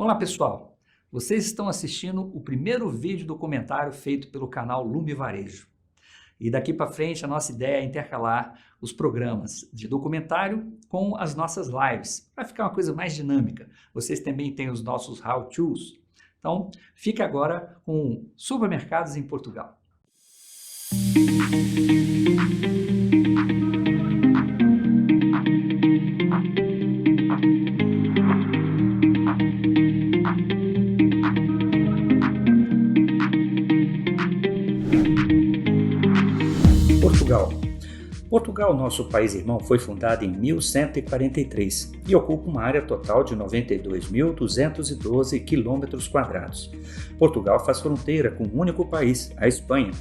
Olá pessoal, vocês estão assistindo o primeiro vídeo documentário feito pelo canal Lume Varejo. E daqui para frente a nossa ideia é intercalar os programas de documentário com as nossas lives, para ficar uma coisa mais dinâmica. Vocês também têm os nossos how-tos. Então, fique agora com supermercados em Portugal. Portugal, nosso país irmão, foi fundado em 1143 e ocupa uma área total de 92.212 km². Portugal faz fronteira com um único país, a Espanha.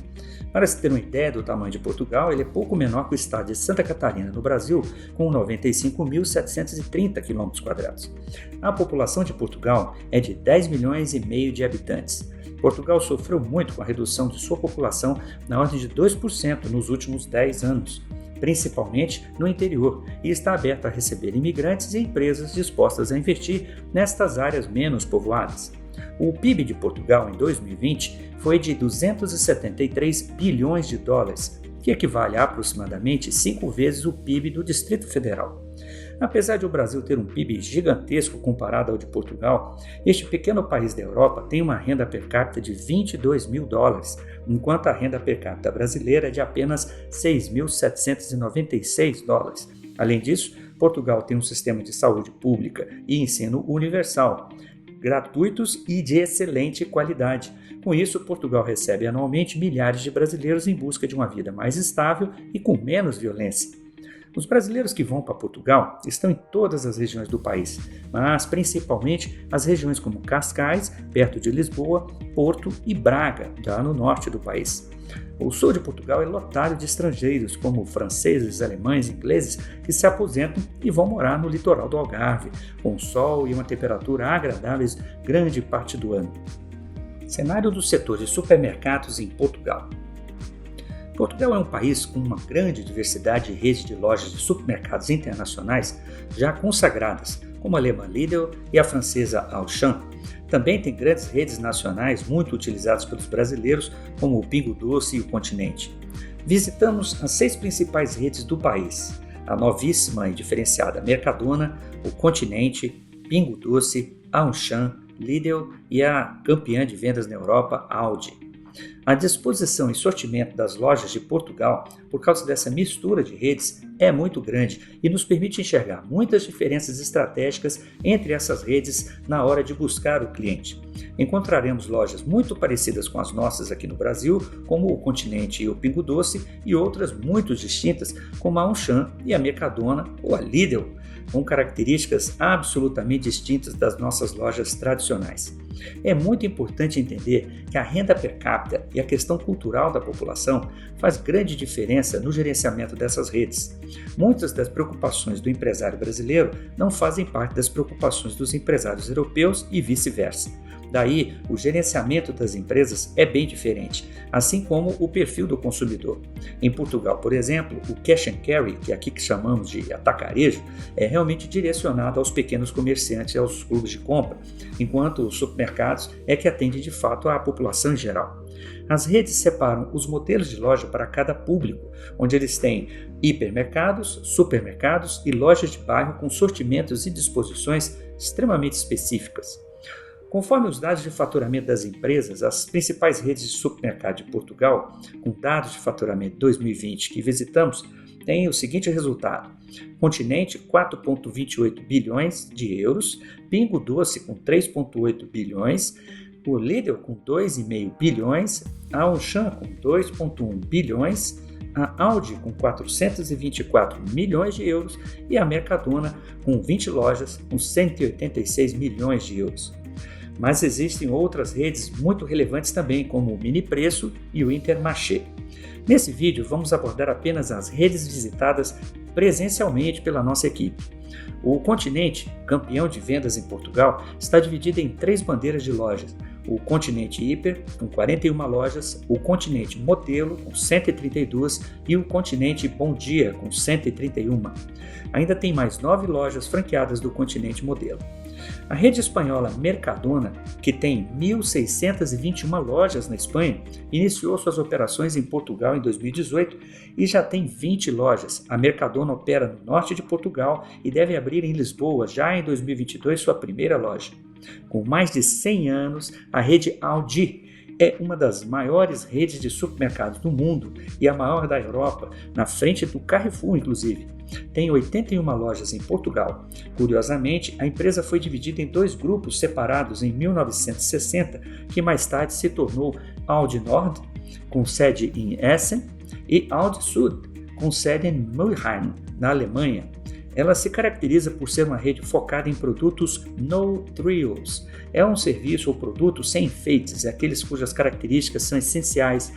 Para se ter uma ideia do tamanho de Portugal, ele é pouco menor que o estado de Santa Catarina, no Brasil, com 95.730 km². A população de Portugal é de 10 milhões e meio de habitantes. Portugal sofreu muito com a redução de sua população na ordem de 2% nos últimos 10 anos, principalmente no interior, e está aberto a receber imigrantes e empresas dispostas a investir nestas áreas menos povoadas. O PIB de Portugal em 2020 foi de 273 bilhões de dólares, que equivale a aproximadamente 5 vezes o PIB do Distrito Federal. Apesar de o Brasil ter um PIB gigantesco comparado ao de Portugal, este pequeno país da Europa tem uma renda per capita de 22 mil dólares, enquanto a renda per capita brasileira é de apenas 6.796 dólares. Além disso, Portugal tem um sistema de saúde pública e ensino universal, gratuitos e de excelente qualidade. Com isso, Portugal recebe anualmente milhares de brasileiros em busca de uma vida mais estável e com menos violência. Os brasileiros que vão para Portugal estão em todas as regiões do país, mas principalmente as regiões como Cascais, perto de Lisboa, Porto e Braga, já no norte do país. O sul de Portugal é lotado de estrangeiros, como franceses, alemães, ingleses, que se aposentam e vão morar no litoral do Algarve, com sol e uma temperatura agradáveis grande parte do ano. Cenário do setor de supermercados em Portugal. Portugal é um país com uma grande diversidade de redes de lojas de supermercados internacionais já consagradas, como a alemã Lidl e a francesa Auchan. Também tem grandes redes nacionais muito utilizadas pelos brasileiros, como o Pingo Doce e o Continente. Visitamos as 6 principais redes do país: a novíssima e diferenciada Mercadona, o Continente, Pingo Doce, Auchan, Lidl e a campeã de vendas na Europa, Aldi. A disposição e sortimento das lojas de Portugal, por causa dessa mistura de redes, é muito grande e nos permite enxergar muitas diferenças estratégicas entre essas redes na hora de buscar o cliente. Encontraremos lojas muito parecidas com as nossas aqui no Brasil, como o Continente e o Pingo Doce, e outras muito distintas, como a Auchan e a Mercadona ou a Lidl, com características absolutamente distintas das nossas lojas tradicionais. É muito importante entender que a renda per capita e a questão cultural da população faz grande diferença no gerenciamento dessas redes. Muitas das preocupações do empresário brasileiro não fazem parte das preocupações dos empresários europeus e vice-versa. Daí, o gerenciamento das empresas é bem diferente, assim como o perfil do consumidor. Em Portugal, por exemplo, o cash and carry, que é aqui que chamamos de atacarejo, é realmente direcionado aos pequenos comerciantes e aos clubes de compra, enquanto os supermercados é que atende de fato à população em geral. As redes separam os modelos de loja para cada público, onde eles têm hipermercados, supermercados e lojas de bairro com sortimentos e disposições extremamente específicas. Conforme os dados de faturamento das empresas, as principais redes de supermercado de Portugal, com dados de faturamento 2020 que visitamos, têm o seguinte resultado: Continente 4,28 bilhões de euros, Pingo Doce com 3,8 bilhões, o Lidl com 2,5 bilhões, a Auchan com 2,1 bilhões, a Aldi com 424 milhões de euros e a Mercadona com 20 lojas com 186 milhões de euros. Mas existem outras redes muito relevantes também, como o Mini Preço e o Intermarché. Nesse vídeo vamos abordar apenas as redes visitadas presencialmente pela nossa equipe. O Continente, campeão de vendas em Portugal, está dividido em 3 bandeiras de lojas: o Continente Hiper, com 41 lojas, o Continente Modelo, com 132 e o Continente Bom Dia, com 131. Ainda tem mais 9 lojas franqueadas do Continente Modelo. A rede espanhola Mercadona, que tem 1.621 lojas na Espanha, iniciou suas operações em Portugal em 2018 e já tem 20 lojas. A Mercadona opera no norte de Portugal e deve abrir em Lisboa já em 2022 sua primeira loja. Com mais de 100 anos, a rede Aldi é uma das maiores redes de supermercados do mundo e a maior da Europa, na frente do Carrefour, inclusive. Tem 81 lojas em Portugal. Curiosamente, a empresa foi dividida em 2 grupos separados em 1960, que mais tarde se tornou Aldi Nord, com sede em Essen, e Aldi Süd, com sede em Mülheim, na Alemanha. Ela se caracteriza por ser uma rede focada em produtos no frills. É um serviço ou produto sem enfeites, aqueles cujas características são essenciais,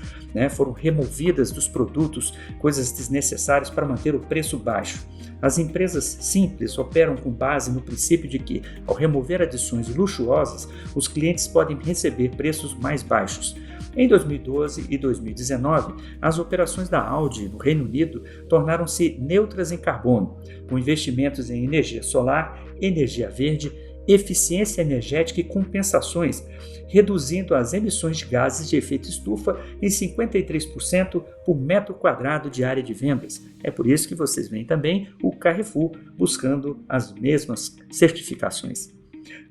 foram removidas dos produtos, coisas desnecessárias para manter o preço baixo. As empresas simples operam com base no princípio de que, ao remover adições luxuosas, os clientes podem receber preços mais baixos. Em 2012 e 2019, as operações da Aldi no Reino Unido tornaram-se neutras em carbono, com investimentos em energia solar, energia verde, eficiência energética e compensações, reduzindo as emissões de gases de efeito estufa em 53% por metro quadrado de área de vendas. É por isso que vocês veem também o Carrefour buscando as mesmas certificações.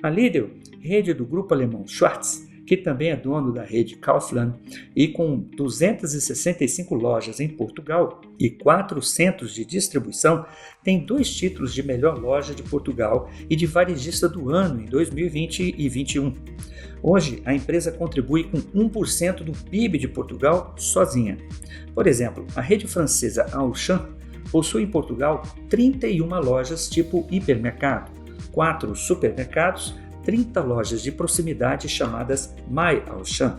A Lidl, rede do grupo alemão Schwarz, que também é dono da rede Kaufland, e com 265 lojas em Portugal e 4 centros de distribuição, tem 2 títulos de melhor loja de Portugal e de varejista do ano em 2020 e 2021. Hoje, a empresa contribui com 1% do PIB de Portugal sozinha. Por exemplo, a rede francesa Auchan possui em Portugal 31 lojas tipo hipermercado, 4 supermercados, 30 lojas de proximidade chamadas My Auchan.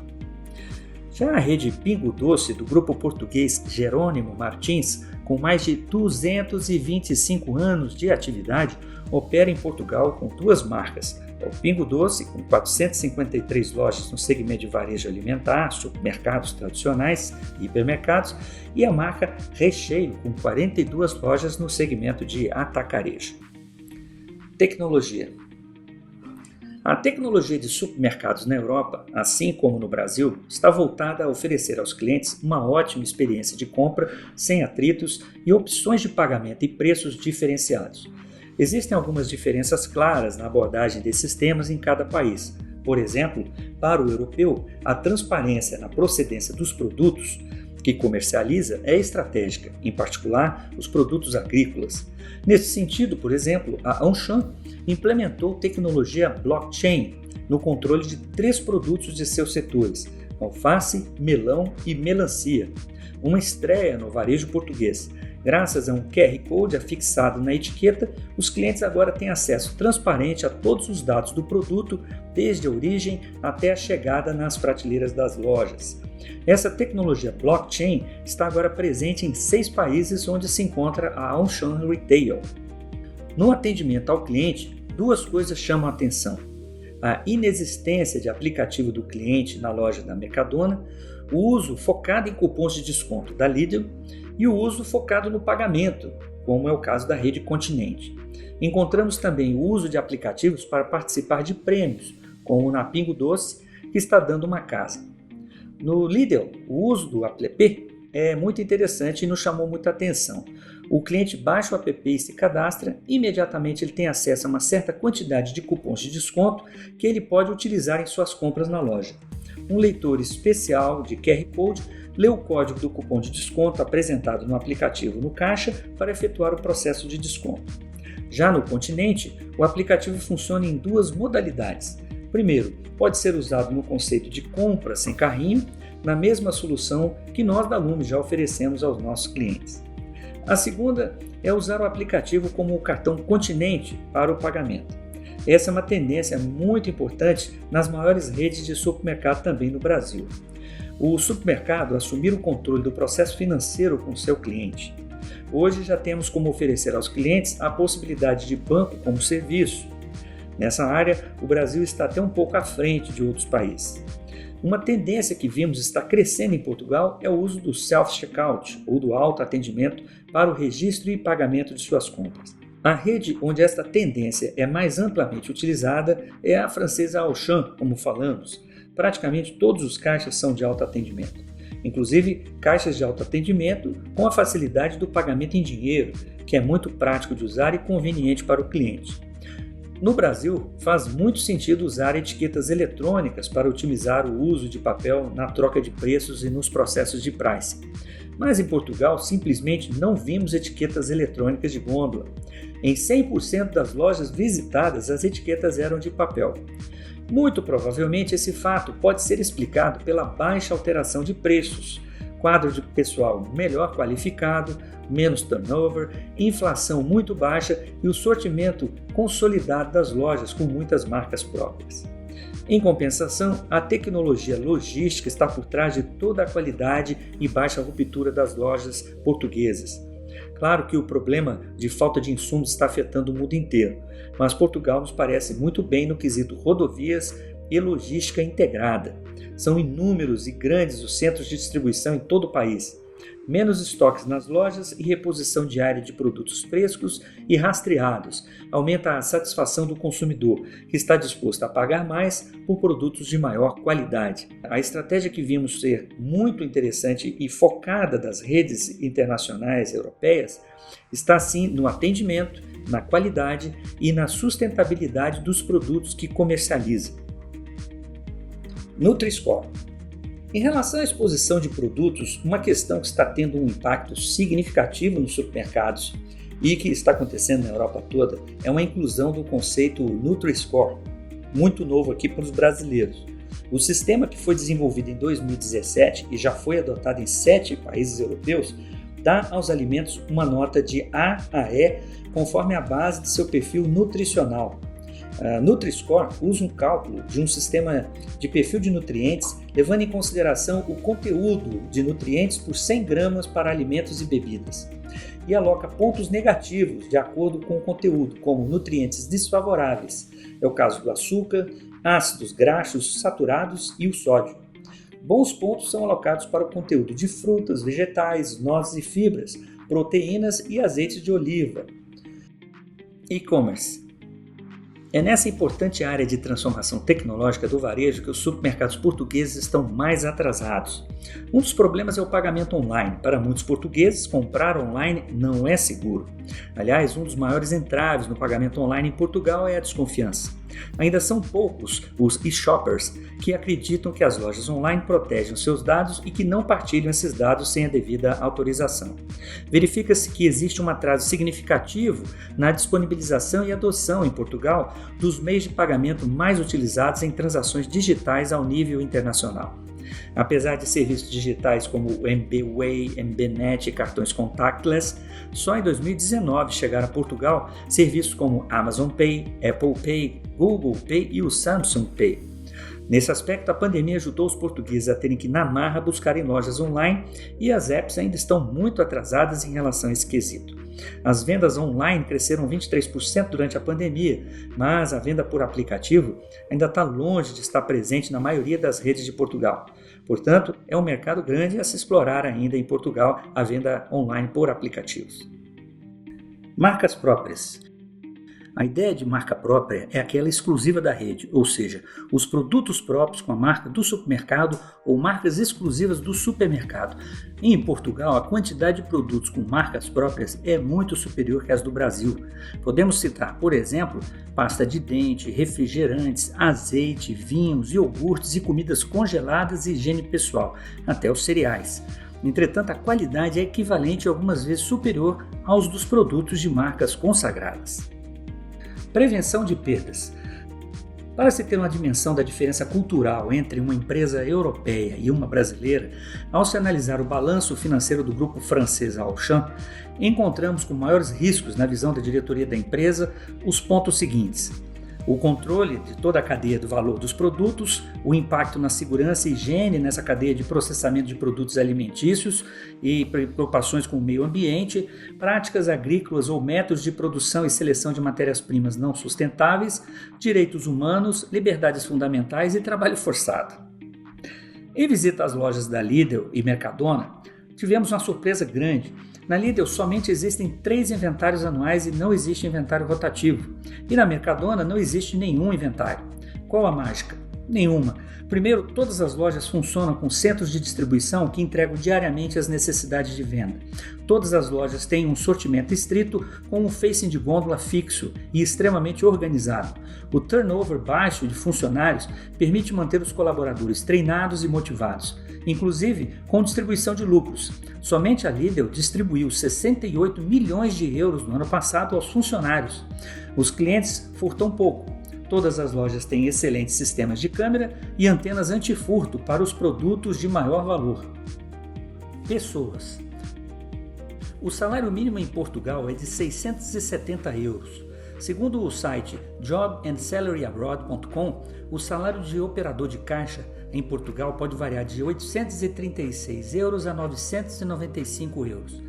Já a rede Pingo Doce do grupo português Jerônimo Martins, com mais de 225 anos de atividade, opera em Portugal com 2 marcas. É o Pingo Doce, com 453 lojas no segmento de varejo alimentar, supermercados tradicionais e hipermercados, e a marca Recheio, com 42 lojas no segmento de atacarejo. Tecnologia. A tecnologia de supermercados na Europa, assim como no Brasil, está voltada a oferecer aos clientes uma ótima experiência de compra, sem atritos e opções de pagamento e preços diferenciados. Existem algumas diferenças claras na abordagem desses temas em cada país. Por exemplo, para o europeu, a transparência na procedência dos produtos que comercializa é estratégica, em particular os produtos agrícolas. Nesse sentido, por exemplo, a Auchan implementou tecnologia blockchain no controle de 3 produtos de seus setores, alface, melão e melancia, uma estreia no varejo português. Graças a um QR Code afixado na etiqueta, os clientes agora têm acesso transparente a todos os dados do produto, desde a origem até a chegada nas prateleiras das lojas. Essa tecnologia blockchain está agora presente em 6 países onde se encontra a Auchan Retail. No atendimento ao cliente, 2 coisas chamam a atenção: a inexistência de aplicativo do cliente na loja da Mercadona, o uso focado em cupons de desconto da Lidl e o uso focado no pagamento, como é o caso da rede Continente. Encontramos também o uso de aplicativos para participar de prêmios, como na Pingo Doce, que está dando uma casa. No Lidl, o uso do app é muito interessante e nos chamou muita atenção. O cliente baixa o app e se cadastra, imediatamente ele tem acesso a uma certa quantidade de cupons de desconto que ele pode utilizar em suas compras na loja. Um leitor especial de QR Code lê o código do cupom de desconto apresentado no aplicativo no caixa para efetuar o processo de desconto. Já no Continente, o aplicativo funciona em 2 modalidades. Primeiro, pode ser usado no conceito de compra sem carrinho, na mesma solução que nós da Lume já oferecemos aos nossos clientes. A segunda é usar o aplicativo como o cartão Continente para o pagamento. Essa é uma tendência muito importante nas maiores redes de supermercado também no Brasil. O supermercado assumir o controle do processo financeiro com seu cliente. Hoje já temos como oferecer aos clientes a possibilidade de banco como serviço. Nessa área, o Brasil está até um pouco à frente de outros países. Uma tendência que vimos estar crescendo em Portugal é o uso do self-checkout, ou do autoatendimento, para o registro e pagamento de suas compras. A rede onde esta tendência é mais amplamente utilizada é a francesa Auchan, como falamos. Praticamente todos os caixas são de autoatendimento, inclusive caixas de autoatendimento com a facilidade do pagamento em dinheiro, que é muito prático de usar e conveniente para o cliente. No Brasil, faz muito sentido usar etiquetas eletrônicas para otimizar o uso de papel na troca de preços e nos processos de pricing. Mas em Portugal, simplesmente não vimos etiquetas eletrônicas de gôndola. Em 100% das lojas visitadas, as etiquetas eram de papel. Muito provavelmente esse fato pode ser explicado pela baixa alteração de preços, quadro de pessoal melhor qualificado, menos turnover, inflação muito baixa e o sortimento consolidado das lojas com muitas marcas próprias. Em compensação, a tecnologia logística está por trás de toda a qualidade e baixa ruptura das lojas portuguesas. Claro que o problema de falta de insumos está afetando o mundo inteiro, mas Portugal nos parece muito bem no quesito rodovias e logística integrada. São inúmeros e grandes os centros de distribuição em todo o país. Menos estoques nas lojas e reposição diária de produtos frescos e rastreados aumenta a satisfação do consumidor, que está disposto a pagar mais por produtos de maior qualidade. A estratégia que vimos ser muito interessante e focada das redes internacionais europeias está sim no atendimento, na qualidade e na sustentabilidade dos produtos que comercializa. Nutri-Score. Em relação à exposição de produtos, uma questão que está tendo um impacto significativo nos supermercados e que está acontecendo na Europa toda é uma inclusão do conceito Nutri-Score, muito novo aqui para os brasileiros. O sistema, que foi desenvolvido em 2017 e já foi adotado em 7 países europeus, dá aos alimentos uma nota de A a E conforme a base de seu perfil nutricional. A Nutri-Score usa um cálculo de um sistema de perfil de nutrientes, levando em consideração o conteúdo de nutrientes por 100 gramas para alimentos e bebidas, e aloca pontos negativos de acordo com o conteúdo, como nutrientes desfavoráveis. É o caso do açúcar, ácidos graxos saturados e o sódio. Bons pontos são alocados para o conteúdo de frutas, vegetais, nozes e fibras, proteínas e azeites de oliva. E-commerce. É nessa importante área de transformação tecnológica do varejo que os supermercados portugueses estão mais atrasados. Um dos problemas é o pagamento online. Para muitos portugueses, comprar online não é seguro. Aliás, um dos maiores entraves no pagamento online em Portugal é a desconfiança. Ainda são poucos os e-shoppers que acreditam que as lojas online protegem os seus dados e que não partilham esses dados sem a devida autorização. Verifica-se que existe um atraso significativo na disponibilização e adoção em Portugal dos meios de pagamento mais utilizados em transações digitais ao nível internacional. Apesar de serviços digitais como o MBWay, MBNet e cartões contactless, só em 2019 chegaram a Portugal serviços como Amazon Pay, Apple Pay, Google Pay e o Samsung Pay. Nesse aspecto, a pandemia ajudou os portugueses a terem que, na marra, buscar em lojas online e as apps ainda estão muito atrasadas em relação a esse quesito. As vendas online cresceram 23% durante a pandemia, mas a venda por aplicativo ainda está longe de estar presente na maioria das redes de Portugal. Portanto, é um mercado grande a se explorar ainda em Portugal a venda online por aplicativos. Marcas próprias. A ideia de marca própria é aquela exclusiva da rede, ou seja, os produtos próprios com a marca do supermercado ou marcas exclusivas do supermercado. Em Portugal, a quantidade de produtos com marcas próprias é muito superior que as do Brasil. Podemos citar, por exemplo, pasta de dente, refrigerantes, azeite, vinhos, iogurtes e comidas congeladas e higiene pessoal, até os cereais. Entretanto, a qualidade é equivalente e algumas vezes superior aos dos produtos de marcas consagradas. Prevenção de perdas. Para se ter uma dimensão da diferença cultural entre uma empresa europeia e uma brasileira, ao se analisar o balanço financeiro do grupo francês Auchan, encontramos com maiores riscos na visão da diretoria da empresa os pontos seguintes. O controle de toda a cadeia do valor dos produtos, o impacto na segurança e higiene nessa cadeia de processamento de produtos alimentícios e preocupações com o meio ambiente, práticas agrícolas ou métodos de produção e seleção de matérias-primas não sustentáveis, direitos humanos, liberdades fundamentais e trabalho forçado. Em visita às lojas da Lidl e Mercadona, tivemos uma surpresa grande. Na Lidl somente existem 3 inventários anuais e não existe inventário rotativo. E na Mercadona não existe nenhum inventário. Qual a mágica? Nenhuma. Primeiro, todas as lojas funcionam com centros de distribuição que entregam diariamente as necessidades de venda. Todas as lojas têm um sortimento estrito com um facing de gôndola fixo e extremamente organizado. O turnover baixo de funcionários permite manter os colaboradores treinados e motivados, inclusive com distribuição de lucros. Somente a Lidl distribuiu 68 milhões de euros no ano passado aos funcionários. Os clientes furtam pouco. Todas as lojas têm excelentes sistemas de câmera e antenas antifurto para os produtos de maior valor. Pessoas. O salário mínimo em Portugal é de 670 euros. Segundo o site jobandSalaryAbroad.com, o salário de operador de caixa em Portugal pode variar de 836 euros a 995 euros.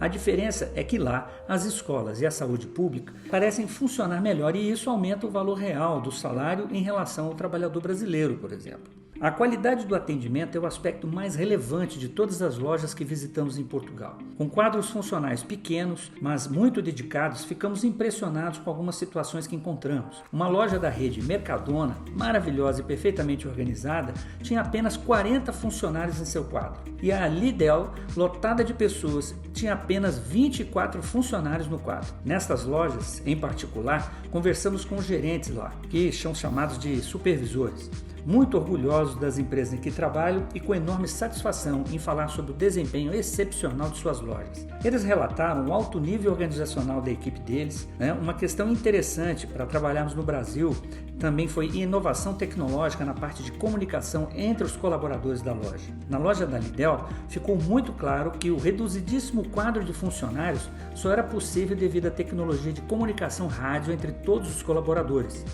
A diferença é que lá as escolas e a saúde pública parecem funcionar melhor e isso aumenta o valor real do salário em relação ao trabalhador brasileiro, por exemplo. A qualidade do atendimento é o aspecto mais relevante de todas as lojas que visitamos em Portugal. Com quadros funcionais pequenos, mas muito dedicados, ficamos impressionados com algumas situações que encontramos. Uma loja da rede Mercadona, maravilhosa e perfeitamente organizada, tinha apenas 40 funcionários em seu quadro. E a Lidl, lotada de pessoas, tinha apenas 24 funcionários no quadro. Nestas lojas, em particular, conversamos com os gerentes lá, que são chamados de supervisores. Muito orgulhosos das empresas em que trabalham e com enorme satisfação em falar sobre o desempenho excepcional de suas lojas. Eles relataram o alto nível organizacional da equipe deles. Uma questão interessante para trabalharmos no Brasil também foi inovação tecnológica na parte de comunicação entre os colaboradores da loja. Na loja da Lidl, ficou muito claro que o reduzidíssimo quadro de funcionários só era possível devido à tecnologia de comunicação rádio entre todos os colaboradores.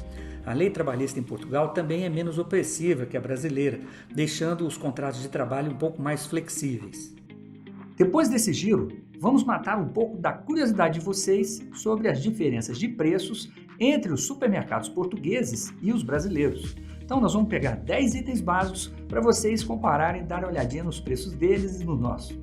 A lei trabalhista em Portugal também é menos opressiva que a brasileira, deixando os contratos de trabalho um pouco mais flexíveis. Depois desse giro, vamos matar um pouco da curiosidade de vocês sobre as diferenças de preços entre os supermercados portugueses e os brasileiros. Então nós vamos pegar 10 itens básicos para vocês compararem e dar uma olhadinha nos preços deles e no nosso.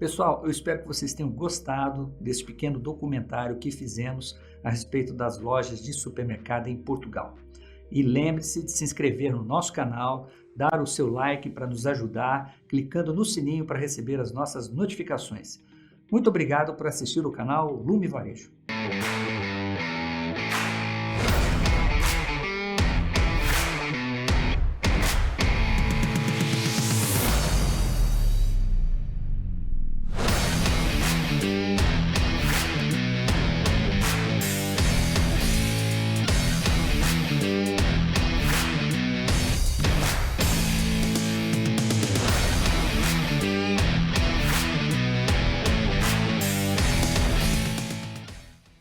Pessoal, eu espero que vocês tenham gostado desse pequeno documentário que fizemos a respeito das lojas de supermercado em Portugal. E lembre-se de se inscrever no nosso canal, dar o seu like para nos ajudar, clicando no sininho para receber as nossas notificações. Muito obrigado por assistir o canal Lume Varejo.